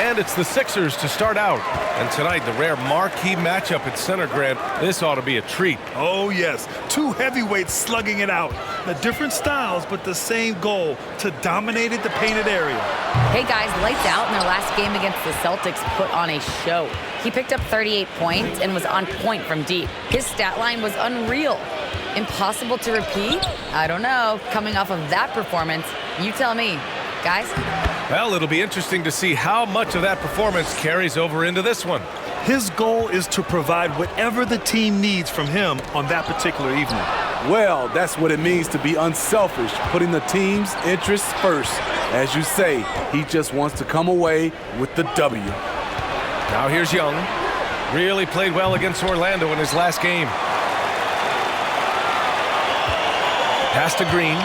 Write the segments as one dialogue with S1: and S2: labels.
S1: And it's the Sixers to start out. And tonight, the rare marquee matchup at center, Grant. This ought to be a treat.
S2: Oh, yes. Two heavyweights slugging it out. The different styles, but the same goal, to dominate the painted area.
S3: Hey, guys, lights out in their last game against the Celtics put on a show. He picked up 38 points and was on point from deep. His stat line was unreal. Impossible to repeat? I don't know. Coming off of that performance, you tell me. Guys?
S1: Well, it'll be interesting to see how much of that performance carries over into this one.
S2: His goal is to provide whatever the team needs from him on that particular evening.
S4: Well, that's what it means to be unselfish, putting the team's interests first. As you say, he just wants to come away with the W.
S1: Now here's Young. Really played well against Orlando in his last game. Pass to Green.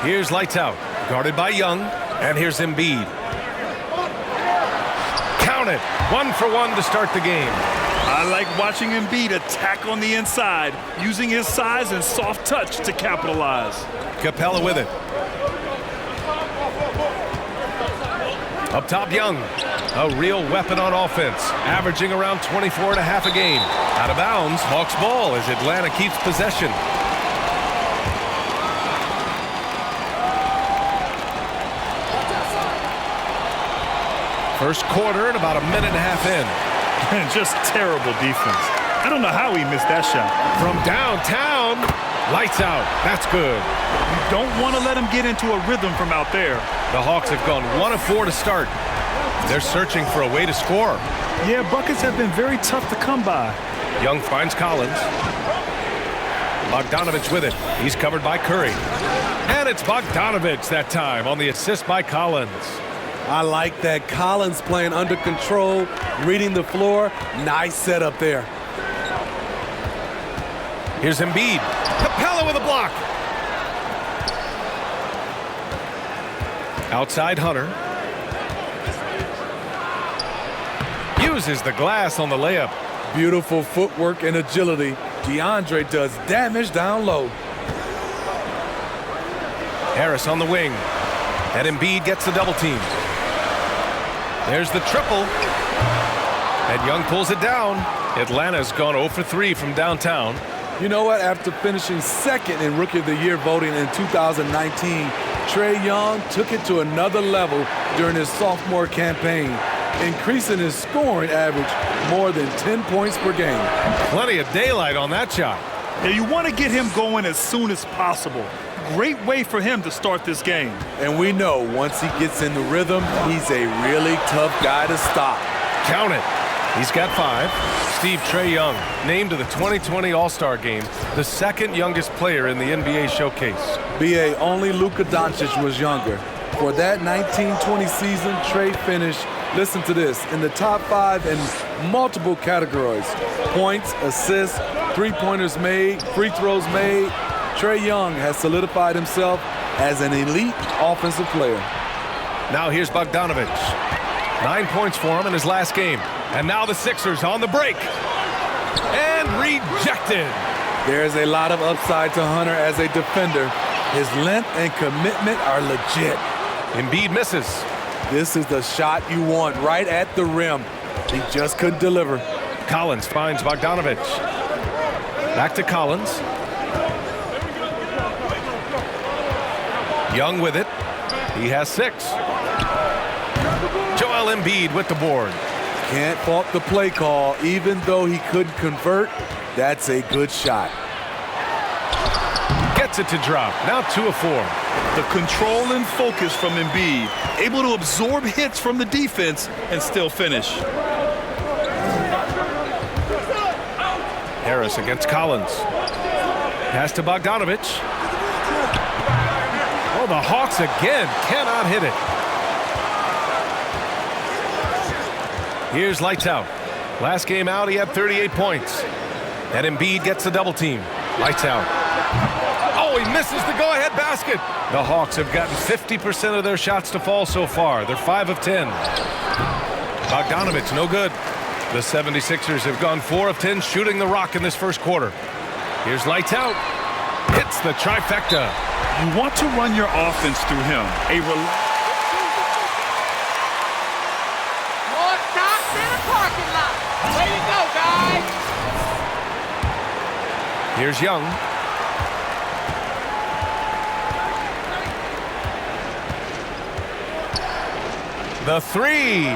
S1: Here's lights out. Guarded by Young. And here's Embiid. Count it. 1 for 1 to start the game.
S2: I like watching Embiid attack on the inside, using his size and soft touch to capitalize.
S1: Capella with it. Up top, Young. A real weapon on offense, averaging around 24 and a half a game. Out of bounds, Hawks ball as Atlanta keeps possession. First quarter and about a minute and a half in.
S2: Just terrible defense. I don't know how he missed that shot.
S1: From downtown, lights out. That's good.
S2: You don't want to let him get into a rhythm from out there.
S1: The Hawks have gone 1 of 4 to start. They're searching for a way to score.
S2: Yeah, buckets have been very tough to come by.
S1: Young finds Collins. Bogdanovich with it. He's covered by Curry. And it's Bogdanovich that time on the assist by Collins.
S4: I like that. Collins playing under control, reading the floor. Nice setup there.
S1: Here's Embiid. Capella with a block. Outside Hunter. Uses the glass on the layup.
S4: Beautiful footwork and agility. DeAndre does damage down low.
S1: Harris on the wing. And Embiid gets the double team. There's the triple. And Young pulls it down. Atlanta's gone 0 for 3 from downtown.
S4: You know what? After finishing second in Rookie of the Year voting in 2019, Trae Young took it to another level during his sophomore campaign, increasing his scoring average more than 10 points per game.
S1: Plenty of daylight on that shot.
S2: Yeah, you want to get him going as soon as possible. Great way for him to start this game.
S4: And we know once he gets in the rhythm, he's a really tough guy to stop.
S1: Count it. He's got 5. Steve, Trae Young, named to the 2020 All-Star Game, the second youngest player in the NBA showcase.
S4: B.A. only Luka Doncic was younger. For that 1920 season, Trae finished, listen to this, in the top 5 in multiple categories. Points, assists, three-pointers made, free throws made. Trae Young has solidified himself as an elite offensive player.
S1: Now here's Bogdanovich. 9 points for him in his last game. And now the Sixers on the break. And rejected.
S4: There's a lot of upside to Hunter as a defender. His length and commitment are legit.
S1: Embiid misses.
S4: This is the shot you want right at the rim. He just couldn't deliver.
S1: Collins finds Bogdanovich. Back to Collins. Young with it. He has 6. Joel Embiid with the board.
S4: Can't fault the play call. Even though he couldn't convert, that's a good shot.
S1: Gets it to drop. Now 2 of 4.
S2: The control and focus from Embiid. Able to absorb hits from the defense and still finish.
S1: Harris against Collins. Pass to Bogdanovich. Oh, the Hawks again cannot hit it. Here's lights out. Last game out, he had 38 points. And Embiid gets the double team. Lights out. Oh, he misses the go-ahead basket. The Hawks have gotten 50% of their shots to fall so far. They're 5 of 10. Bogdanovich, no good. The 76ers have gone 4 of 10 shooting the rock in this first quarter. Here's lights out. Hits the trifecta.
S2: You want to run your offense through him.
S1: Here's Young. The three.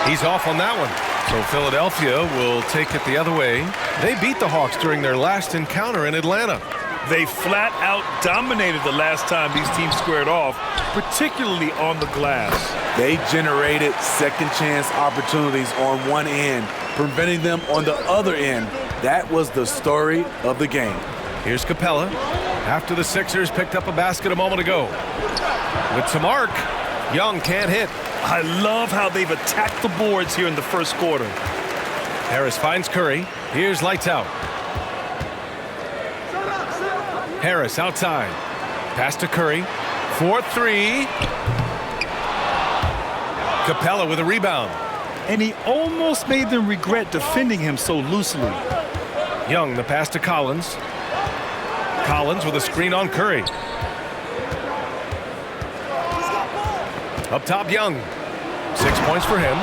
S1: He's off on that one. So Philadelphia will take it the other way. They beat the Hawks during their last encounter in Atlanta.
S2: They flat out dominated the last time these teams squared off, particularly on the glass.
S4: They generated second chance opportunities on one end, preventing them on the other end. That was the story of the game.
S1: Here's Capella after the Sixers picked up a basket a moment ago. With some arc, Young can't hit.
S2: I love how they've attacked the boards here in the first quarter.
S1: Harris finds Curry. Here's lights out. Harris outside. Pass to Curry. 4-3. Capella with a rebound.
S2: And he almost made them regret defending him so loosely.
S1: Young, the pass to Collins. Collins with a screen on Curry. Up top, Young. 6 points for him.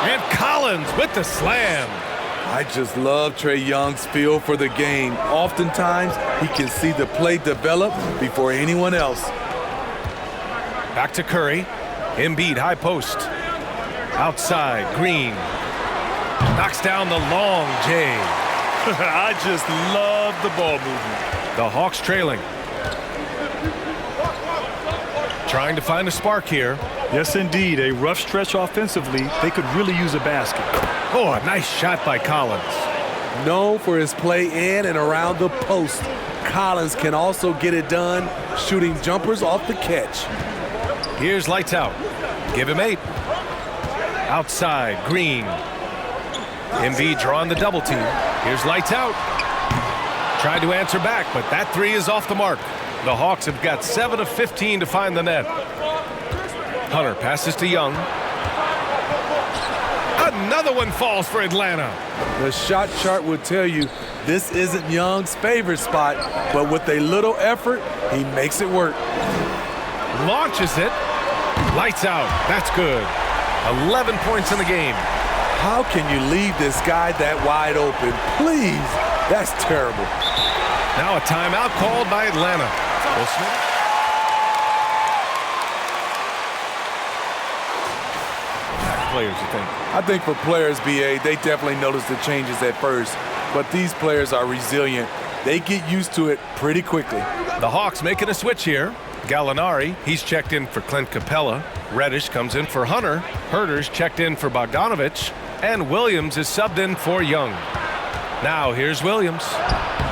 S1: And Collins with the slam.
S4: I just love Trae Young's feel for the game. Oftentimes, he can see the play develop before anyone else.
S1: Back to Curry. Embiid, high post. Outside, Green. Knocks down the long J.
S2: I just love the ball movement.
S1: The Hawks trailing. Trying to find a spark here.
S2: Yes, indeed. A rough stretch offensively. They could really use a basket.
S1: Oh, a nice shot by Collins.
S4: Known for his play in and around the post, Collins can also get it done shooting jumpers off the catch.
S1: Here's lights out. Give him 8. Outside, Green. Embiid drawing the double team. Here's lights out. Tried to answer back, but that three is off the mark. The Hawks have got 7 of 15 to find the net. Hunter passes to Young. Another one falls for Atlanta.
S4: The shot chart would tell you this isn't Young's favorite spot, but with a little effort, he makes it work.
S1: Launches it. Lights out. That's good. 11 points in the game.
S4: How can you leave this guy that wide open? Please. That's terrible.
S1: Now a timeout called by Atlanta. Players, you think?
S4: I think for players, BA, they definitely notice the changes at first, but these players are resilient. They get used to it pretty quickly.
S1: The Hawks making a switch here. Gallinari, he's checked in for Clint Capella. Reddish comes in for Hunter. Herter's checked in for Bogdanovich. And Williams is subbed in for Young. Now here's Williams.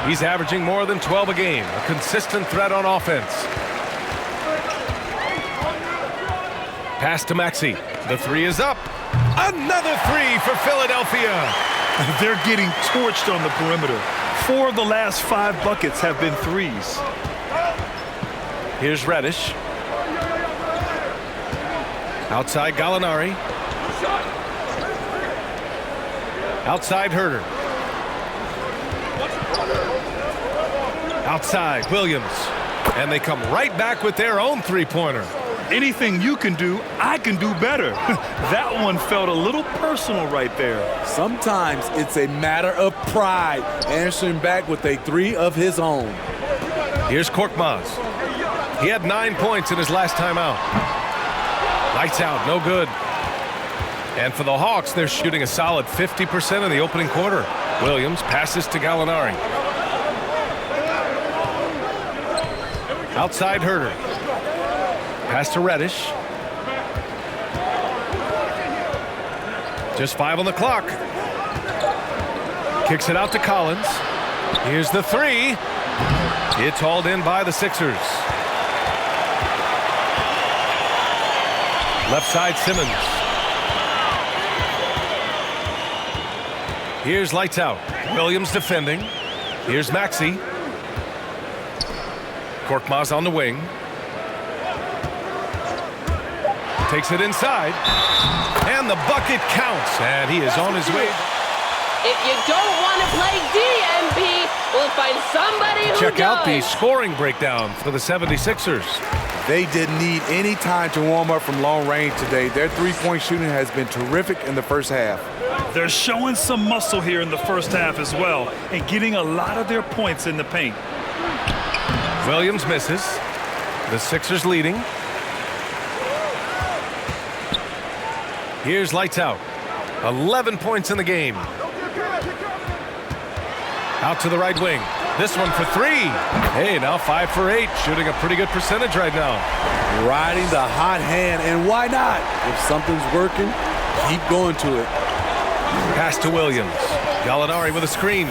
S1: He's averaging more than 12 a game. A consistent threat on offense. Pass to Maxey. The three is up. Another three for Philadelphia.
S2: They're getting torched on the perimeter. 4 of the last 5 buckets have been threes.
S1: Here's Reddish. Outside Gallinari. Outside Herter. Outside Williams. And they come right back with their own three-pointer.
S2: Anything you can do, I can do better. That one felt a little personal right there.
S4: Sometimes it's a matter of pride, answering back with a three of his own.
S1: Here's Korkmaz. He had 9 points in his last time out. Lights out, no good. And for the Hawks, they're shooting a solid 50% in the opening quarter. Williams passes to Gallinari. Outside Herter. Pass to Reddish. Just 5 on the clock. Kicks it out to Collins. Here's the three. It's hauled in by the Sixers. Left side Simmons. Here's lights out. Williams defending. Here's Maxey. Korkmaz on the wing. Takes it inside. And the bucket counts. And he is on his way.
S5: If you don't want to play DMP, we'll find somebody who does.
S1: Check out the scoring breakdown for the 76ers.
S4: They didn't need any time to warm up from long range today. Their three-point shooting has been terrific in the first half.
S2: They're showing some muscle here in the first half as well and getting a lot of their points in the paint.
S1: Williams misses. The Sixers leading. Here's lights out. 11 points in the game. Out to the right wing. This one for three. Hey, now 5 for 8. Shooting a pretty good percentage right now.
S4: Riding the hot hand, and why not? If something's working, keep going to it.
S1: Pass to Williams. Gallinari with a screen.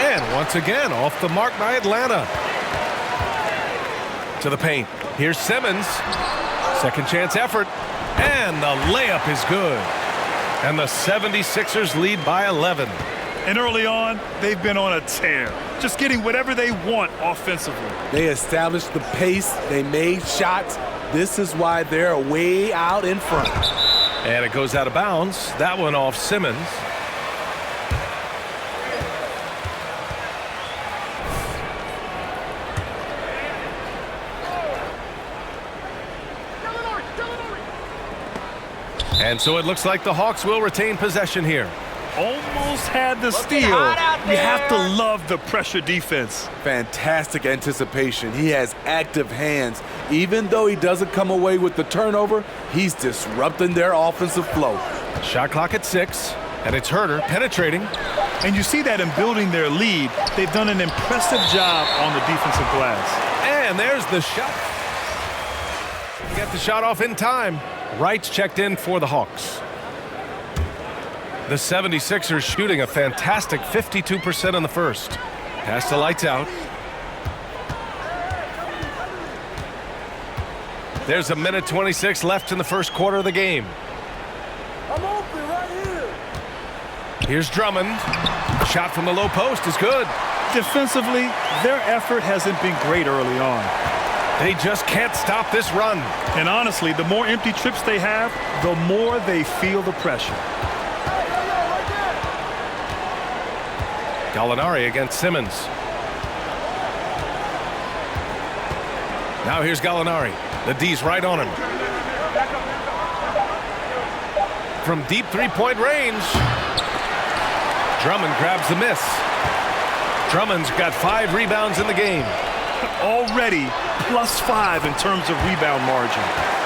S1: And once again, off the mark by Atlanta. To the paint. Here's Simmons. Second chance effort. And the layup is good. And the 76ers lead by 11.
S2: And early on, they've been on a tear, just getting whatever they want offensively.
S4: They established the pace. They made shots. This is why they're way out in front.
S1: And it goes out of bounds. That one off Simmons. And so it looks like the Hawks will retain possession here.
S2: Almost had the steal. You have to love the pressure defense.
S4: Fantastic anticipation. He has active hands. Even though he doesn't come away with the turnover, he's disrupting their offensive flow.
S1: Shot clock at 6, and it's Herter penetrating.
S2: And you see that in building their lead, they've done an impressive job on the defensive glass.
S1: And there's the shot. Get the shot off in time. Wright's checked in for the Hawks. The 76ers shooting a fantastic 52% in the first. Pass to lights out. There's a minute 26 left in the first quarter of the game.
S4: I'm open right here.
S1: Here's Drummond. Shot from the low post is good.
S2: Defensively, their effort hasn't been great early on.
S1: They just can't stop this run.
S2: And honestly, the more empty trips they have, the more they feel the pressure.
S1: Gallinari against Simmons. Now here's Gallinari. The D's right on him. From deep three-point range. Drummond grabs the miss. Drummond's got 5 rebounds in the game.
S2: Already +5 in terms of rebound margin.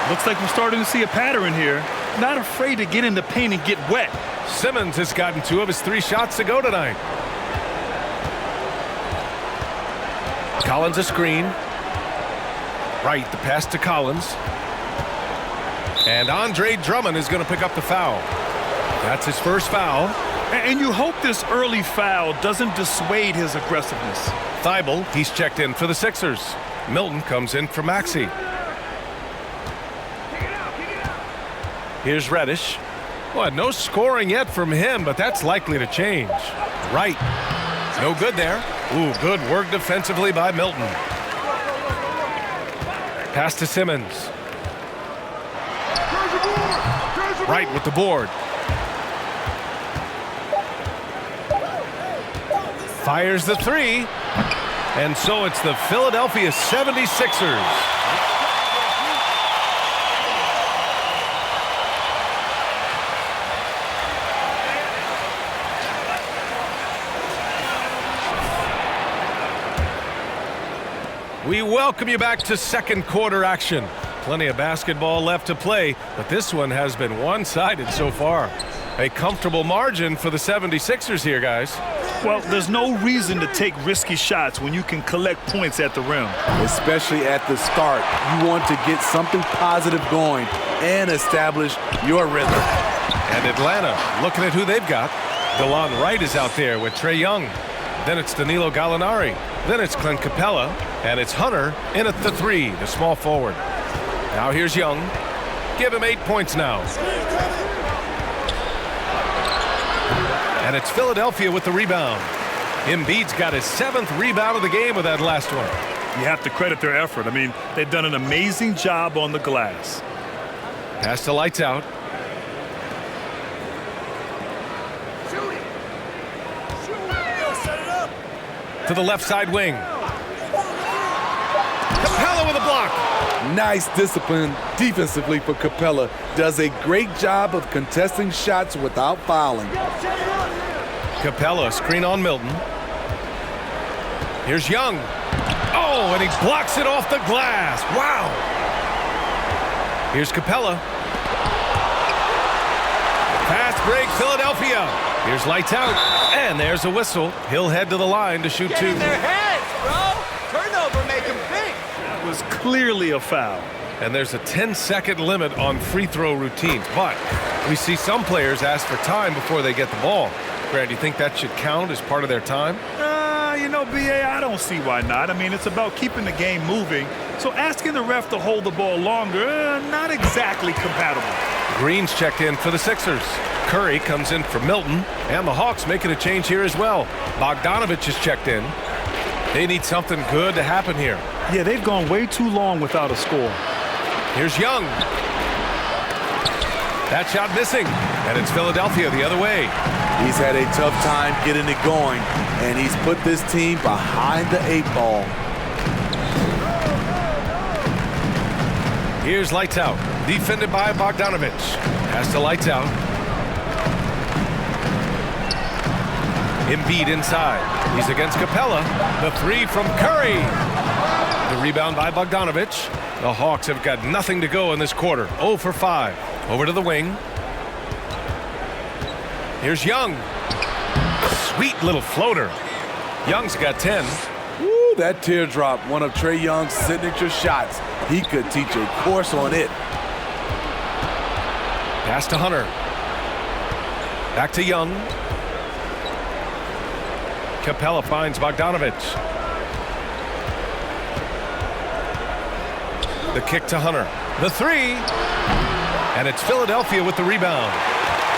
S2: Looks like we're starting to see a pattern here. Not afraid to get in the paint and get wet.
S1: Simmons has gotten 2 of his 3 shots to go tonight. Collins a screen. Right, the pass to Collins. And Andre Drummond is going to pick up the foul. That's his first foul.
S2: And you hope this early foul doesn't dissuade his aggressiveness.
S1: Thibault, he's checked in for the Sixers. Milton comes in for Maxey. Here's Reddish. Well, no scoring yet from him, but that's likely to change. Right. No good there. Ooh, good work defensively by Milton. Pass to Simmons. Right with the board. Fires the 3. And so it's the Philadelphia 76ers. We welcome you back to second quarter action. Plenty of basketball left to play, but this one has been one-sided so far. A comfortable margin for the 76ers here, guys.
S2: Well, there's no reason to take risky shots when you can collect points at the rim.
S4: Especially at the start. You want to get something positive going and establish your rhythm.
S1: And Atlanta, looking at who they've got. DeLon Wright is out there with Trae Young. Then it's Danilo Gallinari. Then it's Clint Capella. And it's Hunter in at the 3, the small forward. Now here's Young. Give him 8 points now. And it's Philadelphia with the rebound. Embiid's got his 7th rebound of the game with that last one.
S2: You have to credit their effort. I mean, they've done an amazing job on the glass.
S1: Pass to lights out. To the left side wing. Capella with a block.
S4: Nice discipline defensively for Capella. Does a great job of contesting shots without fouling.
S1: Capella, screen on Milton. Here's Young. Oh, and he blocks it off the glass. Wow. Here's Capella. Fast break, Philadelphia. Here's lights out, and there's a whistle. He'll head to the line to shoot two.
S6: Get in their heads, bro. Turnover, make them think.
S2: That was clearly a foul.
S1: And there's a 10-second limit on free throw routines, but we see some players ask for time before they get the ball. Grant, do you think that should count as part of their time?
S2: You know, B.A., I don't see why not. I mean, it's about keeping the game moving. So asking the ref to hold the ball longer, not exactly compatible.
S1: Green's checked in for the Sixers. Curry comes in for Milton, and the Hawks making a change here as well. Bogdanovich is checked in. They need something good to happen here.
S2: Yeah, they've gone way too long without a score.
S1: Here's Young. That shot missing, and it's Philadelphia the other way.
S4: He's had a tough time getting it going, and he's put this team behind the 8 ball.
S1: Here's lights out. Defended by Bogdanovich. Has to lights out. Embiid inside. He's against Capella. The three from Curry. The rebound by Bogdanovich. The Hawks have got nothing to go in this quarter. 0 for 5. Over to the wing. Here's Young. Sweet little floater. Young's got 10.
S4: Woo, that teardrop, one of Trae Young's signature shots. He could teach a course on it.
S1: Pass to Hunter. Back to Young. Capella finds Bogdanovich. The kick to Hunter. The three. And it's Philadelphia with the rebound.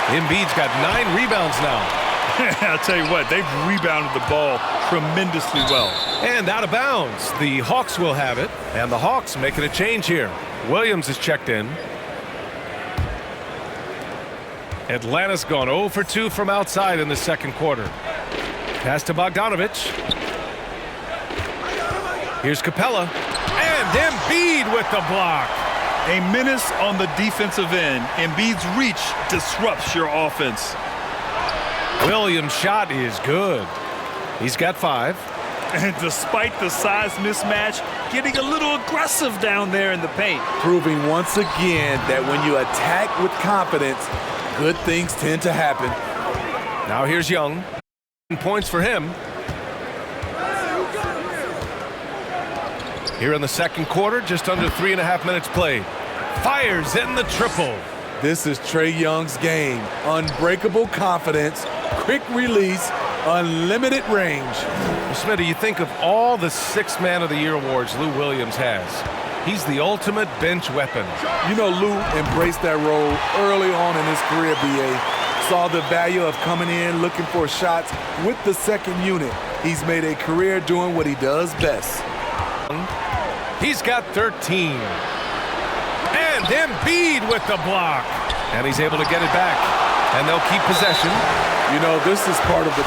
S1: Embiid's got 9 rebounds now.
S2: I'll tell you what, they've rebounded the ball tremendously well.
S1: And out of bounds. The Hawks will have it. And the Hawks making a change here. Williams is checked in. Atlanta's gone 0 for 2 from outside in the second quarter. Pass to Bogdanovich. Here's Capella. And Embiid with the block.
S2: A menace on the defensive end. Embiid's reach disrupts your offense.
S1: Williams' shot is good. He's got 5.
S2: And despite the size mismatch, getting a little aggressive down there in the paint.
S4: Proving once again that when you attack with confidence, good things tend to happen.
S1: Now here's Young. Points for him. Here in the second quarter, just under 3.5 minutes played. Fires in the triple.
S4: This is Trae Young's game. Unbreakable confidence, quick release, unlimited range.
S1: Smitty, you think of all the 6th Man of the Year awards Lou Williams has. He's the ultimate bench weapon.
S4: You know, Lou embraced that role early on in his career, BA. Saw the value of coming in, looking for shots with the second unit. He's made a career doing what he does best.
S1: He's got 13. And Embiid with the block. And he's able to get it back. And they'll keep possession.
S4: You know, this is part of the...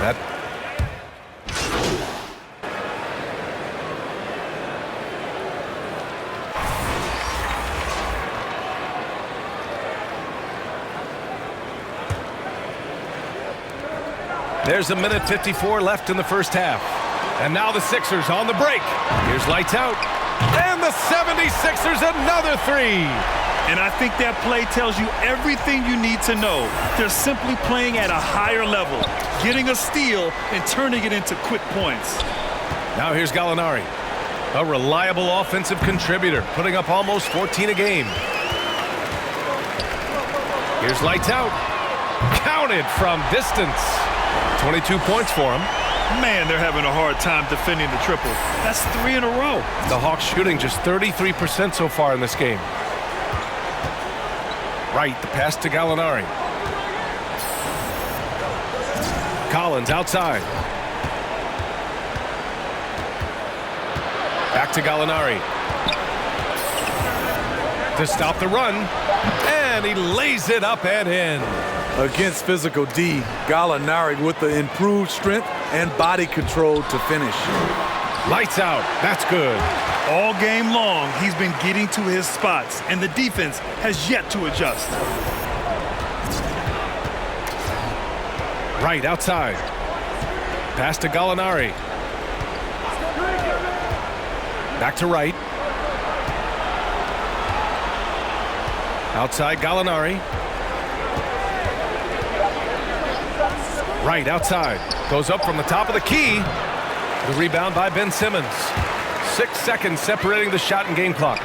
S1: That... There's 1:54 left in the first half. And now the Sixers on the break. Here's lights out. And the 76ers another 3.
S2: And I think that play tells you everything you need to know. They're simply playing at a higher level, getting a steal and turning it into quick points.
S1: Now here's Gallinari, a reliable offensive contributor, putting up almost 14 a game. Here's lights out. Counted from distance. 22 points for him.
S2: Man, they're having a hard time defending the triple. That's 3 in a row.
S1: The Hawks shooting just 33% so far in this game. Right, the pass to Gallinari. Collins outside. Back to Gallinari. To stop the run. And he lays it up and in.
S4: Against physical D, Gallinari with the improved strength and body control to finish.
S1: Lights out. That's good.
S2: All game long, he's been getting to his spots, and the defense has yet to adjust.
S1: Right outside. Pass to Gallinari. Back to right. Outside Gallinari. Right outside. Goes up from the top of the key. The rebound by Ben Simmons. 6 seconds separating the shot and game clocks.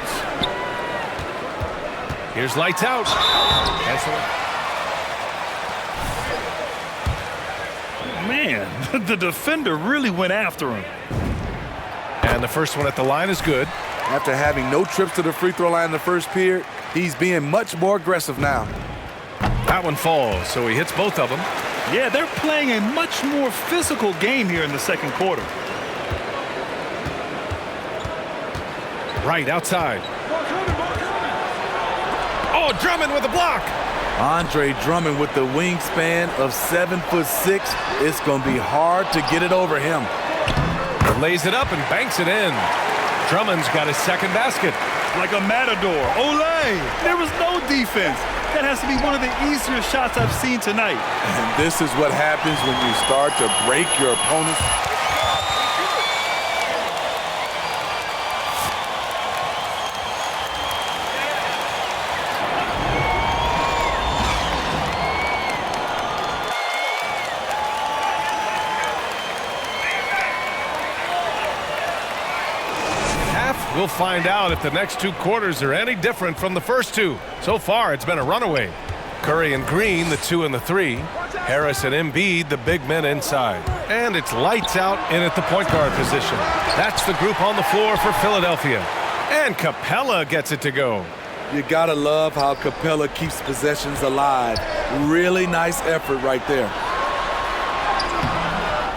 S1: Here's lights out.
S2: Man, the defender really went after him.
S1: And the first one at the line is good.
S4: After having no trips to the free throw line in the first period, he's being much more aggressive now.
S1: That one falls, so he hits both of them.
S2: Yeah, they're playing a much more physical game here in the second quarter.
S1: Right outside. Oh, Drummond with a block.
S4: Andre Drummond with the wingspan of 7'6". It's going to be hard to get it over him.
S1: Lays it up and banks it in. Drummond's got his second basket.
S2: Like a matador. Olay! There was no defense. That has to be one of the easier shots I've seen tonight.
S4: And this is what happens when you start to break your opponent's.
S1: We'll find out if the next two quarters are any different from the first two. So far, it's been a runaway. Curry and Green, the 2 and the 3. Harris and Embiid, the big men inside. And it's lights out in at the point guard position. That's the group on the floor for Philadelphia. And Capella gets it to go.
S4: You gotta love how Capella keeps possessions alive. Really nice effort right there.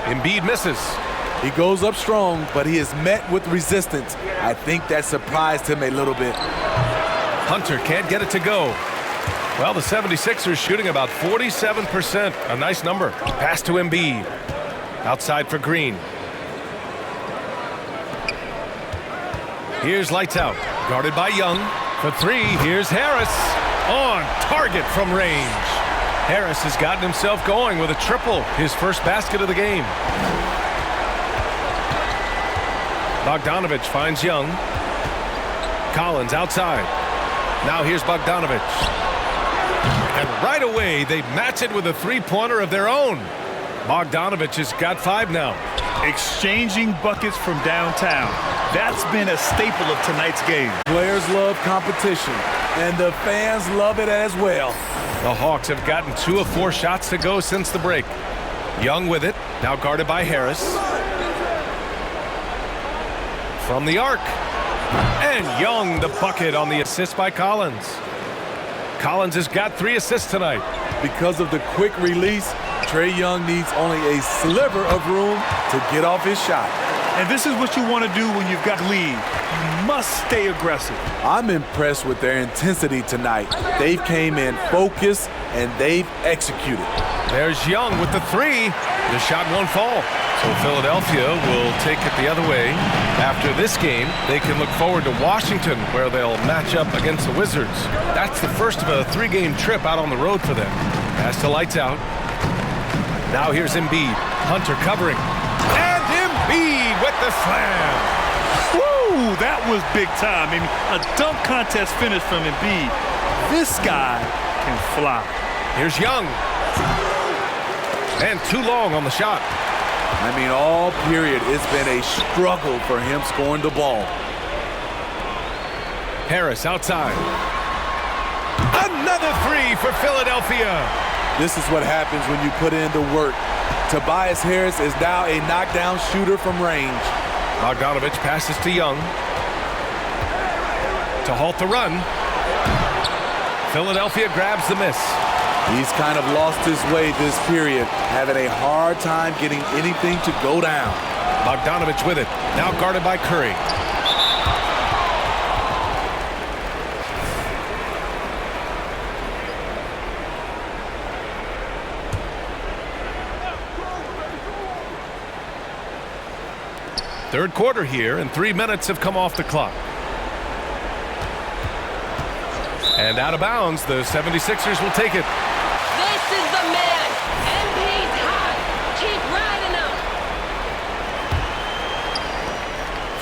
S1: Embiid misses.
S4: He goes up strong, but he is met with resistance. I think that surprised him a little bit.
S1: Hunter can't get it to go. Well, the 76ers shooting about 47%. A nice number. Pass to Embiid. Outside for Green. Here's lights out. Guarded by Young. For 3, here's Harris. On target from range. Harris has gotten himself going with a triple. His first basket of the game. Bogdanovich finds Young. Collins outside. Now here's Bogdanovich. And right away, they match it with a three-pointer of their own. Bogdanovich has got 5 now.
S2: Exchanging buckets from downtown. That's been a staple of tonight's game.
S4: Players love competition, and the fans love it as well.
S1: The Hawks have gotten 2 of 4 shots to go since the break. Young with it, now guarded by Harris. From the arc. And Young the bucket on the assist by Collins. Collins has got 3 assists tonight.
S4: Because of the quick release, Trae Young needs only a sliver of room to get off his shot.
S2: And this is what you want to do when you've got lead. You must stay aggressive.
S4: I'm impressed with their intensity tonight. They've came in focused and they've executed.
S1: There's Young with the 3. The shot won't fall. So Philadelphia will take it the other way. After this game, they can look forward to Washington, where they'll match up against the Wizards. That's the first of a 3-game trip out on the road for them. Pass to lights out. Now here's Embiid. Hunter covering. And Embiid with the slam.
S2: Woo! That was big time. I mean, a dunk contest finish from Embiid. This guy can fly.
S1: Here's Young. And too long on the shot.
S4: I mean, all period, it's been a struggle for him scoring the ball.
S1: Harris outside. Another 3 for Philadelphia.
S4: This is what happens when you put in the work. Tobias Harris is now a knockdown shooter from range.
S1: Bogdanovich passes to Young. To halt the run. Philadelphia grabs the miss.
S4: He's kind of lost his way this period, having a hard time getting anything to go down.
S1: Bogdanovich with it, now guarded by Curry. Third quarter here, and 3 minutes have come off the clock. And out of bounds, the 76ers will take it.
S5: This is the man. MP's hot. Keep riding him.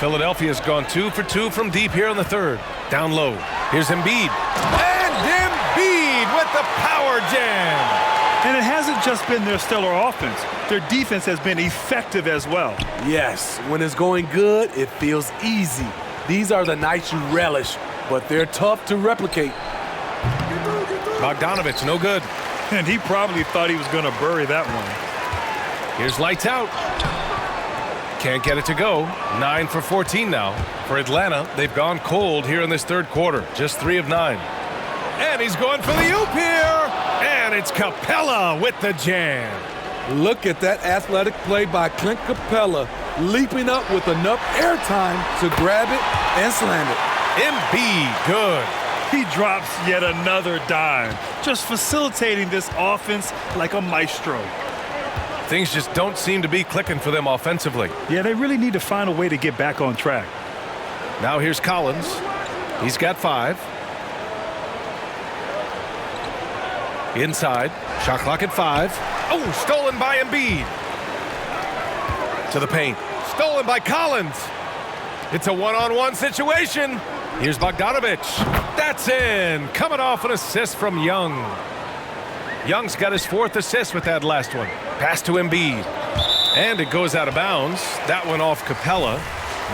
S1: Philadelphia's gone 2 for 2 from deep here in the third. Down low. Here's Embiid. And Embiid with the power jam.
S2: And it hasn't just been their stellar offense. Their defense has been effective as well.
S4: Yes, when it's going good, it feels easy. These are the nights you relish, but they're tough to replicate.
S1: Bogdanovich, no good.
S2: And he probably thought he was going to bury that one.
S1: Here's lights out. Can't get it to go. 9 for 14 now. For Atlanta, they've gone cold here in this third quarter. Just 3 of 9. And he's going for the oop here. And it's Capella with the jam.
S4: Look at that athletic play by Clint Capella, leaping up with enough airtime to grab it and slam it.
S1: Embiid, good.
S2: He drops yet another dime, just facilitating this offense like a maestro.
S1: Things just don't seem to be clicking for them offensively.
S2: Yeah, they really need to find a way to get back on track.
S1: Now here's Collins. He's got 5. Inside, shot clock at 5. Oh, stolen by Embiid. To the paint, stolen by Collins. It's a one-on-one situation. Here's Bogdanovich. That's in. Coming off an assist from Young. Young's got his 4th assist with that last one. Pass to Embiid. And it goes out of bounds. That one off Capella.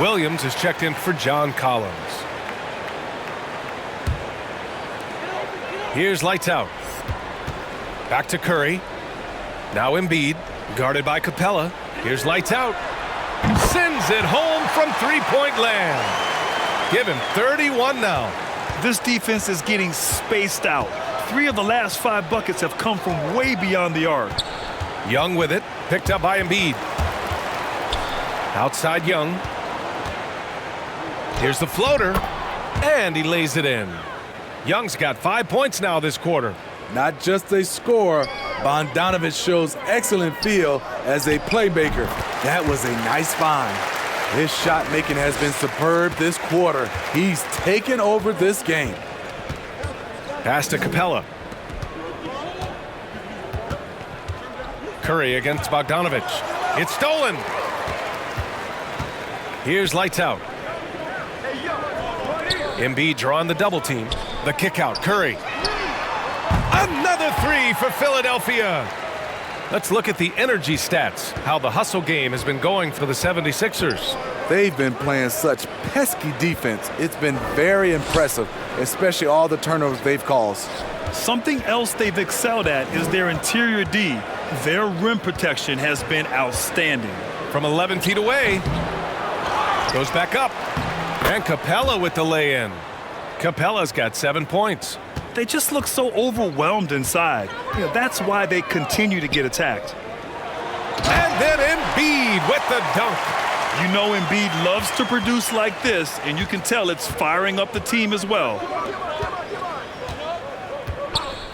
S1: Williams is checked in for John Collins. Here's lights out. Back to Curry. Now Embiid, guarded by Capella. Here's lights out. Sends it home from three-point land. Give him 31 now.
S2: This defense is getting spaced out. 3 of the last 5 buckets have come from way beyond the arc.
S1: Young with it, picked up by Embiid. Outside Young. Here's the floater, and he lays it in. Young's got 5 points now this quarter.
S4: Not just a scorer, Bogdanovich shows excellent feel as a playmaker. That was a nice find. His shot making has been superb this quarter. He's taken over this game.
S1: Pass to Capella. Curry against Bogdanovich. It's stolen. Here's lights out. Embiid drawing the double team. The kick out. Curry. Another 3 for Philadelphia. Let's look at the energy stats, how the hustle game has been going for the 76ers.
S4: They've been playing such pesky defense. It's been very impressive, especially all the turnovers they've caused.
S2: Something else they've excelled at is their interior D. Their rim protection has been outstanding.
S1: From 11 feet away, goes back up. And Capella with the lay-in. Capella's got 7 points.
S2: They just look so overwhelmed inside. That's why they continue to get attacked.
S1: And then Embiid with the dunk.
S2: You know Embiid loves to produce like this, and you can tell it's firing up the team as well.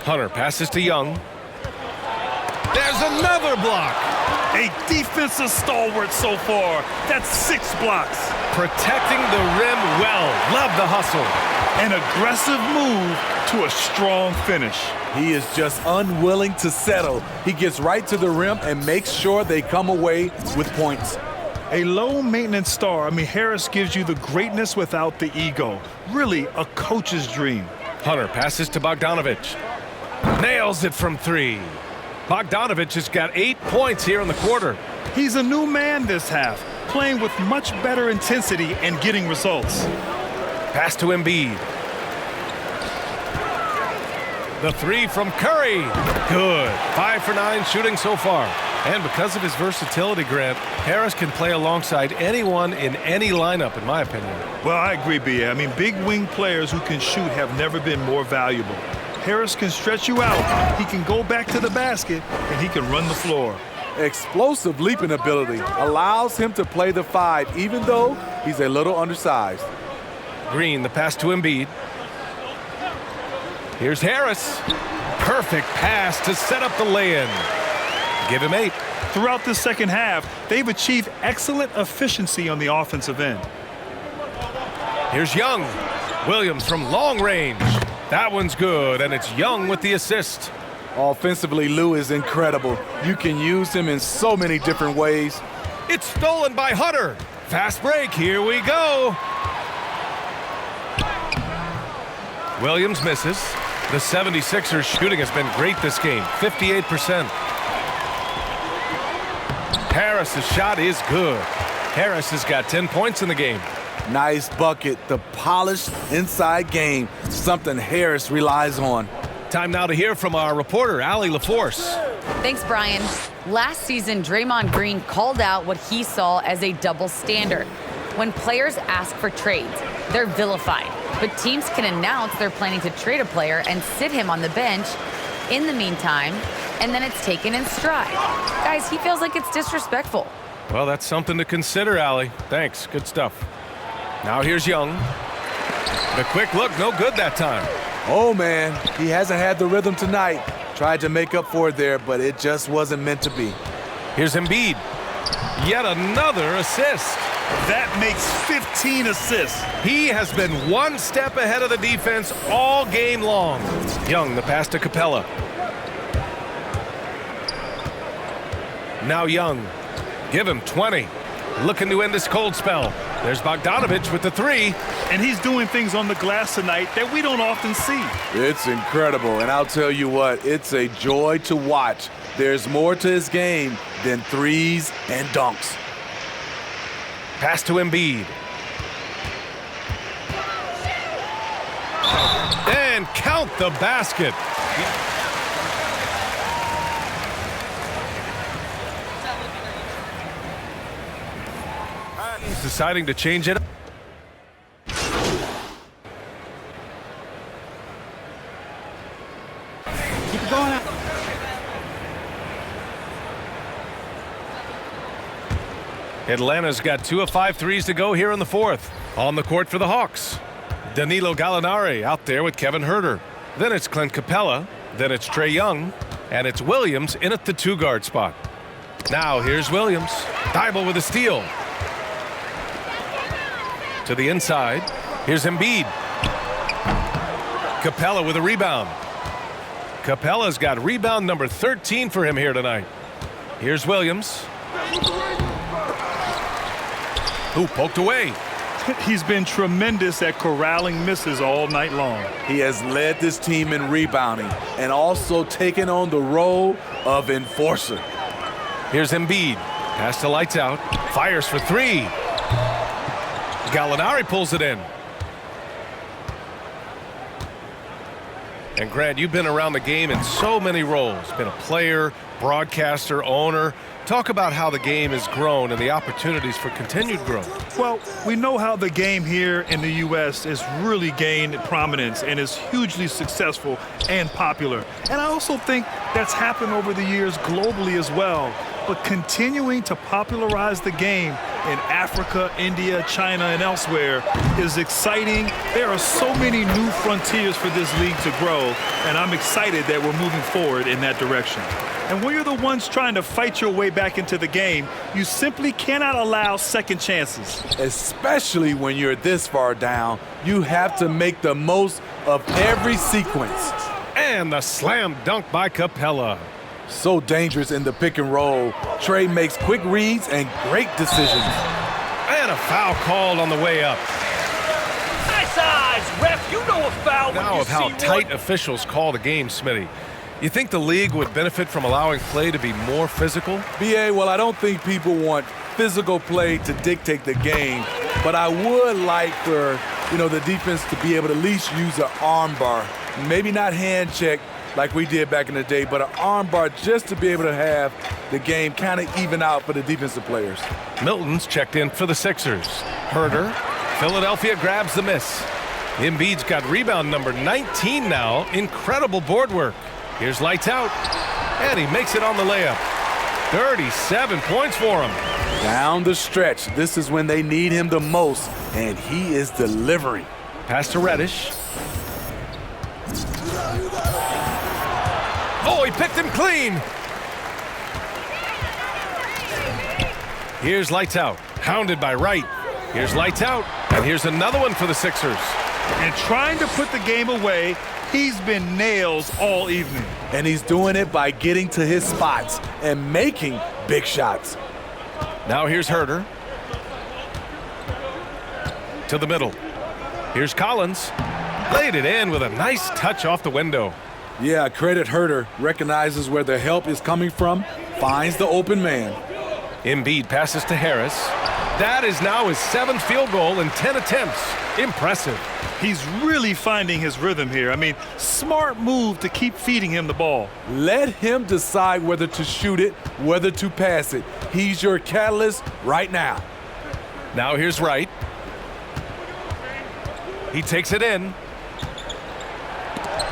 S1: Hunter passes to Young. There's another block.
S2: A defensive stalwart so far. That's 6 blocks.
S1: Protecting the rim well. Love the hustle.
S2: An aggressive move to a strong finish.
S4: He is just unwilling to settle. He gets right to the rim and makes sure they come away with points.
S2: A low-maintenance star. Harris gives you the greatness without the ego. Really a coach's dream.
S1: Hunter passes to Bogdanovich. Nails it from 3. Bogdanovich has got 8 points here in the quarter.
S2: He's a new man this half, playing with much better intensity and getting results.
S1: Pass to Embiid. The 3 from Curry. Good. 5 for 9 shooting so far. And because of his versatility, Grant, Harris can play alongside anyone in any lineup, in my opinion.
S2: Well, I agree, B.A. Big wing players who can shoot have never been more valuable. Harris can stretch you out, he can go back to the basket, and he can run the floor.
S4: Explosive leaping ability allows him to play the 5, even though he's a little undersized.
S1: Green, the pass to Embiid. Here's Harris. Perfect pass to set up the lay-in. Give him 8.
S2: Throughout this second half, they've achieved excellent efficiency on the offensive end.
S1: Here's Young. Williams from long range. That one's good, and it's Young with the assist.
S4: Offensively, Lou is incredible. You can use him in so many different ways.
S1: It's stolen by Hunter. Fast break, here we go. Williams misses. The 76ers shooting has been great this game, 58%. Harris's shot is good. Harris has got 10 points in the game.
S4: Nice bucket. The polished inside game, something Harris relies on.
S1: Time now to hear from our reporter, Allie LaForce.
S3: Thanks, Brian. Last season, Draymond Green called out what he saw as a double standard. When players ask for trades, they're vilified. But teams can announce they're planning to trade a player and sit him on the bench in the meantime, and then it's taken in stride. Guys, he feels like it's disrespectful.
S1: Well, that's something to consider, Allie. Thanks. Good stuff. Now here's Young. The quick look, no good that time.
S4: Oh, man, he hasn't had the rhythm tonight. Tried to make up for it there, but it just wasn't meant to be.
S1: Here's Embiid. Yet another assist.
S2: That makes 15 assists.
S1: He has been one step ahead of the defense all game long. Young, the pass to Capella. Now Young. Give him 20. Looking to end this cold spell. There's Bogdanovich with the three.
S2: And he's doing things on the glass tonight that we don't often see.
S4: It's incredible, and I'll tell you what, it's a joy to watch. There's more to his game than threes and dunks.
S1: Pass to Embiid. And count the basket. He's deciding to change it.
S6: Keep it going.
S1: Atlanta's got 2 of 5 threes to go here in the fourth. On the court for the Hawks. Danilo Gallinari out there with Kevin Huerter. Then it's Clint Capella. Then it's Trae Young. And it's Williams in at the 2-guard spot. Now here's Williams. Thibault with a steal. To the inside. Here's Embiid. Capella with a rebound. Capella's got rebound number 13 for him here tonight. Here's Williams. Who poked away.
S2: He's been tremendous at corralling misses all night long.
S4: He has led this team in rebounding and also taken on the role of enforcer.
S1: Here's Embiid. Pass to lights out. Fires for 3. Gallinari pulls it in. And Grant, you've been around the game in so many roles. Been a player, broadcaster, owner. Talk about how the game has grown and the opportunities for continued growth.
S2: Well, we know how the game here in the U.S. has really gained prominence and is hugely successful and popular. And I also think that's happened over the years globally as well. But continuing to popularize the game in Africa, India, China, and elsewhere is exciting. There are so many new frontiers for this league to grow, and I'm excited that we're moving forward in that direction. And when you're the ones trying to fight your way back into the game, you simply cannot allow second chances.
S4: Especially when you're this far down, you have to make the most of every sequence.
S1: And the slam dunk by Capella.
S4: So dangerous in the pick and roll. Trae makes quick reads and great decisions.
S1: And a foul called on the way up.
S6: Nice eyes, ref. You know a foul when
S1: Now
S6: you
S1: of how
S6: see
S1: tight
S6: one.
S1: officials call the game, Smitty. You think the league would benefit from allowing play to be more physical?
S4: BA, well, I don't think people want physical play to dictate the game, but I would like for, the defense to be able to at least use an arm bar. Maybe not hand check like we did back in the day, but an arm bar just to be able to have the game kind of even out for the defensive players.
S1: Milton's checked in for the Sixers. Huerter. Philadelphia grabs the miss. Embiid's got rebound number 19 now. Incredible board work. Here's lights out. And he makes it on the layup. 37 points for him.
S4: Down the stretch, this is when they need him the most, and he is delivering.
S1: Pass to Reddish. Oh, he picked him clean. Here's lights out. Hounded by Wright. Here's lights out. And here's another one for the Sixers.
S2: And trying to put the game away, he's been nails all evening.
S4: And he's doing it by getting to his spots and making big shots.
S1: Now here's Herter. To the middle. Here's Collins. Laid it in with a nice touch off the window.
S4: Yeah, credit Herter. Recognizes where the help is coming from, finds the open man.
S1: Embiid passes to Harris. That is now his 7th field goal in 10 attempts. Impressive.
S2: He's really finding his rhythm here. I mean, smart move to keep feeding him the ball.
S4: Let him decide whether to shoot it, whether to pass it. He's your catalyst right now.
S1: Now here's Wright. He takes it in.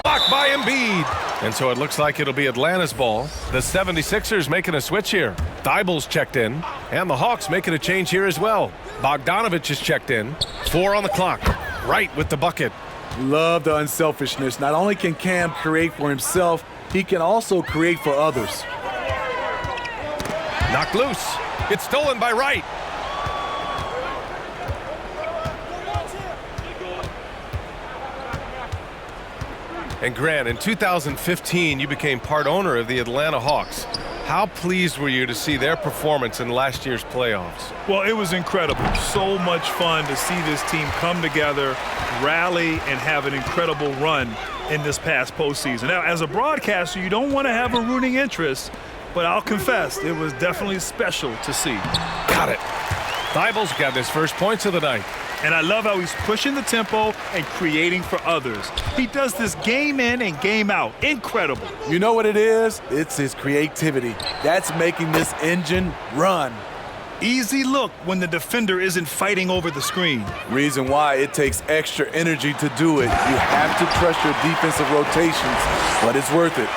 S1: Blocked by Embiid. And so it looks like it'll be Atlanta's ball. The 76ers making a switch here. Thibault's checked in. And the Hawks making a change here as well. Bogdanovich is checked in. 4 on the clock. Wright with the bucket.
S4: Love the unselfishness. Not only can Cam create for himself, he can also create for others.
S1: Knocked loose. It's stolen by Wright. And Grant, in 2015, you became part owner of the Atlanta Hawks. How pleased were you to see their performance in last year's playoffs?
S2: Well, it was incredible. So much fun to see this team come together, rally, and have an incredible run in this past postseason. Now, as a broadcaster, you don't want to have a rooting interest, but I'll confess, it was definitely special to see.
S1: Got it. Thibault's got his first points of the night.
S2: And I love how he's pushing the tempo and creating for others. He does this game in and game out. Incredible.
S4: You know what it is? It's his creativity. That's making this engine run.
S2: Easy look when the defender isn't fighting over the screen.
S4: Reason why it takes extra energy to do it. You have to trust your defensive rotations, but it's worth it.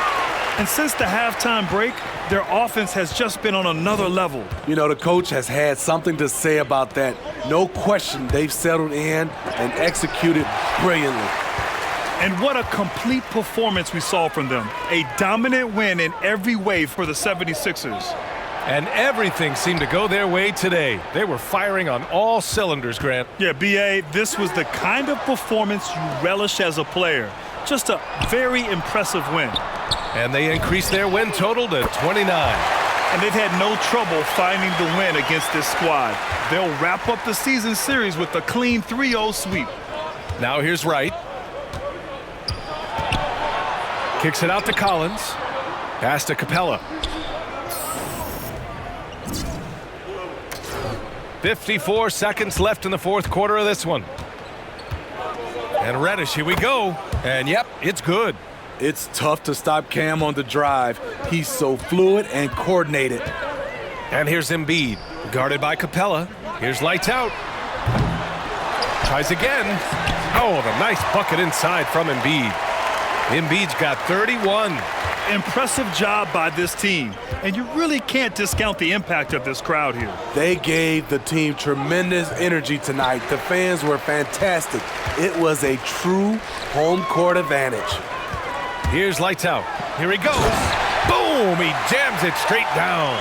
S2: And since the halftime break, their offense has just been on another level.
S4: You know, the coach has had something to say about that. No question, they've settled in and executed brilliantly.
S2: And what a complete performance we saw from them. A dominant win in every way for the 76ers.
S1: And everything seemed to go their way today. They were firing on all cylinders, Grant.
S2: Yeah, B.A., this was the kind of performance you relish as a player. Just a very impressive win.
S1: And they increased their win total to 29.
S2: And they've had no trouble finding the win against this squad. They'll wrap up the season series with a clean 3-0 sweep.
S1: Now here's Wright. Kicks it out to Collins. Pass to Capella. 54 seconds left in the fourth quarter of this one. And Reddish, here we go. And yep, it's good.
S4: It's tough to stop Cam on the drive. He's so fluid and coordinated.
S1: And here's Embiid, guarded by Capella. Here's lights out. Tries again. Oh, the nice bucket inside from Embiid. Embiid's got 31.
S2: Impressive job by this team. And you really can't discount the impact of this crowd here.
S4: They gave the team tremendous energy tonight. The fans were fantastic. It was a true home court advantage.
S1: Here's lights out. Here he goes. Boom! He jams it straight down.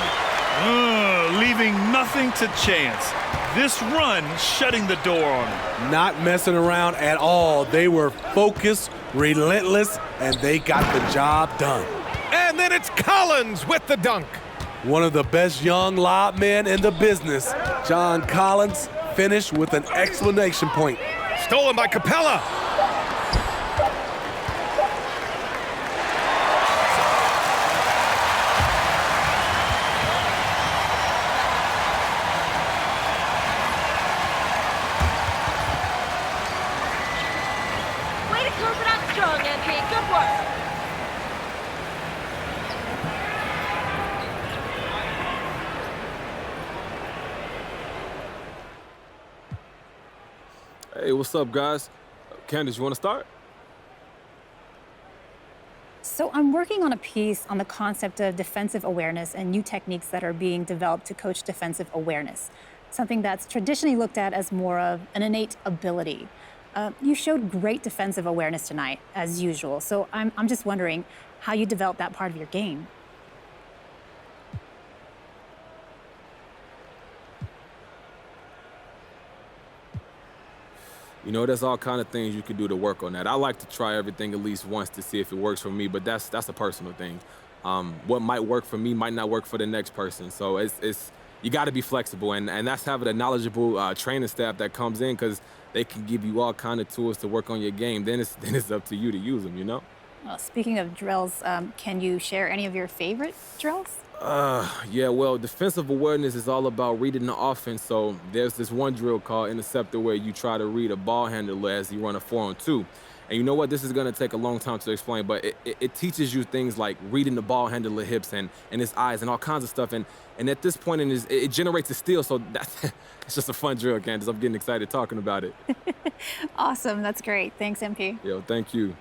S2: Leaving nothing to chance. This run shutting the door on him.
S4: Not messing around at all. They were focused, relentless, and they got the job done.
S1: And then it's Collins with the dunk.
S4: One of the best young lob men in the business, John Collins, finished with an exclamation point.
S1: Stolen by Capella.
S5: Way to close it out strong, MP. Good work.
S7: Hey, what's up, guys? Candace, you want to start?
S8: So I'm working on a piece on the concept of defensive awareness and new techniques that are being developed to coach defensive awareness, something that's traditionally looked at as more of an innate ability. You showed great defensive awareness tonight, as usual, so I'm just wondering how you developed that part of your game.
S7: You know, there's all kind of things you can do to work on that. I like to try everything at least once to see if it works for me, but that's a personal thing. What might work for me might not work for the next person. So it's you got to be flexible, and that's having a knowledgeable training staff that comes in, because they can give you all kind of tools to work on your game. Then it's up to you to use them, you know?
S8: Well, speaking of drills, can you share any of your favorite drills?
S7: Yeah, well, defensive awareness is all about reading the offense. So there's this one drill called interceptor where you try to read a ball handler as you run a 4-on-2. And you know what? This is going to take a long time to explain, but it teaches you things like reading the ball handler hips and his eyes and all kinds of stuff. And at this point, it generates a steal. So it's just a fun drill, Candace. I'm getting excited talking about it.
S8: Awesome. That's great. Thanks, MP.
S7: Yo, thank you.